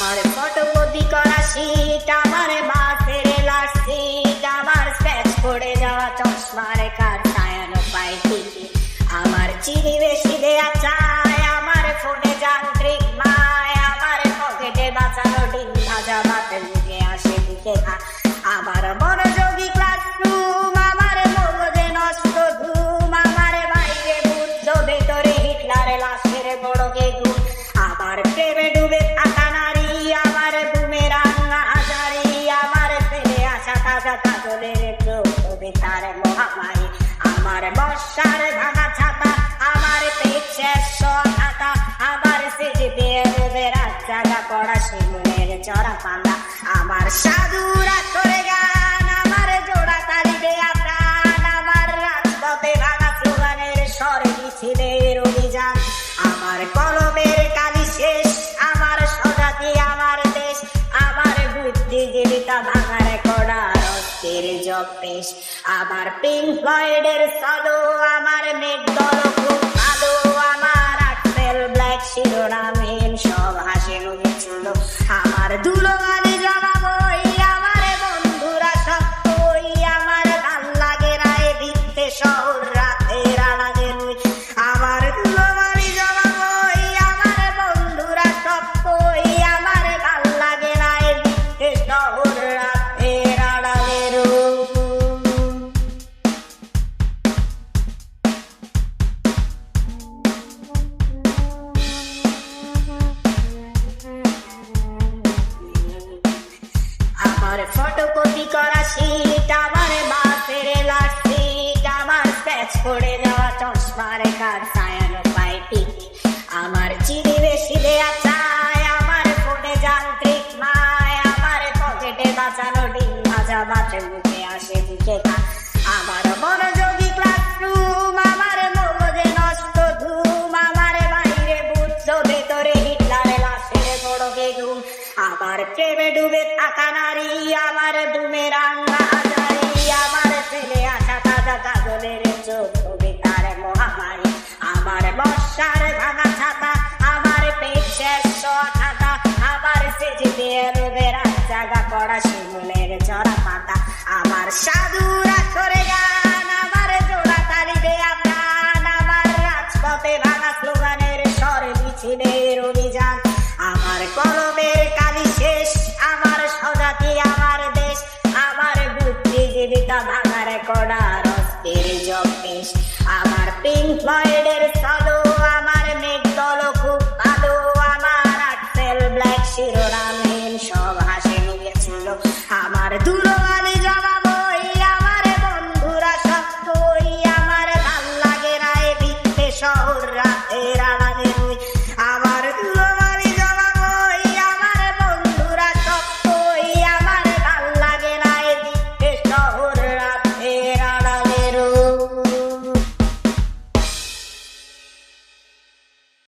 আর photocopy করা sheet, আমার বাসের লাস্ট সিট, আমার স্ক্র্যাচ পড়ে যাওয়া চশমার কার ছায়ানো পায় টিকিট, আমার চিনি বেশি দেয়া চায়, আমার ফোনে যান্ত্রিক মায়, আমার পকেটে বাঁচানো ডিম ভাজা ভাতের মুখে আসে দিকে আমার মনোযোগী ক্লাসরুম, আমার মগজে নষ্ট ধুম, আমার বাইরে বুদ্ধ ভেতরে হিটলার লাশের বড় গেগুম, আমার প্রেমে ডুবে থাকা নারী, আমার বুমেরাং হাজারি, আমার ফেলে আসা তাজা কাজলের চোখে তার মহামারী, আমার বর্ষার ভাঙা ছাতা, আমার পেট শেষ খাতা, আমার সিজিতে রোদের জায়গা পড়া শিমুলের চড়া পান্দা, আমার সাধুরা করে গান, আমার জোড়া তালি দেয়া প্রাণ, আমার রাজপথে ভাঙা স্লোগানের স্বরে মিছিলের অভিযান, আমার কলমের কালি শেষ, আমার স্বজাতি আমার দেশ, আমার বুদ্ধিজীবিতা ভাঙার কড়ার অস্থির জব পেশ, আমার পিঙ্ক ফ্লয়েডের সলো, আমার মেঘদল খুব ভালো, আমার আক্সেল ব্ল্যাক শিরোনামহীন সব হাসি মুখে ছিল, আমার ধুলোবালি জমা বই, আমার বন্ধুরা সব কই, আমার ভাল লাগে রায় ভিত্তে শহর রাতের আলাদে রুই, আমার ধুলোবালি জমা বই, আমার বন্ধুরা সব কই, আমার ভাল লাগে রায় ভিত্তে শহর রাতের আলাদে রুই। আমার ফটোকপি করা শীট, আমার বাসের লাস্ট সিট, আমার স্ক্র্যাচ পড়ে যাওয়া চশমার কার ছায়ানো পায় টিকিট, আমার চিনি বেশি দেয়া চায়, আমার ফোনে যান্ত্রিক মায়, আমার পকেটে বাঁচানো ডিম ভাজা ভাতের মুখে আসে দিকে আমার মনোযোগী ক্লাসরুম, আমার মগজে নষ্ট ধুম, আমার বাইরে বুদ্ধ ভেতরে হিটলার লাশের বড় গেগুম, আমার প্রেমে ডুবে থাকা নারী, আমার বুমেরাং হাজারি, আমার ফেলে আসা তাজা কাজলের চোখে তার মহামারী, আমার বর্ষার ভাঙা ছাতা, আমার পেট শেষ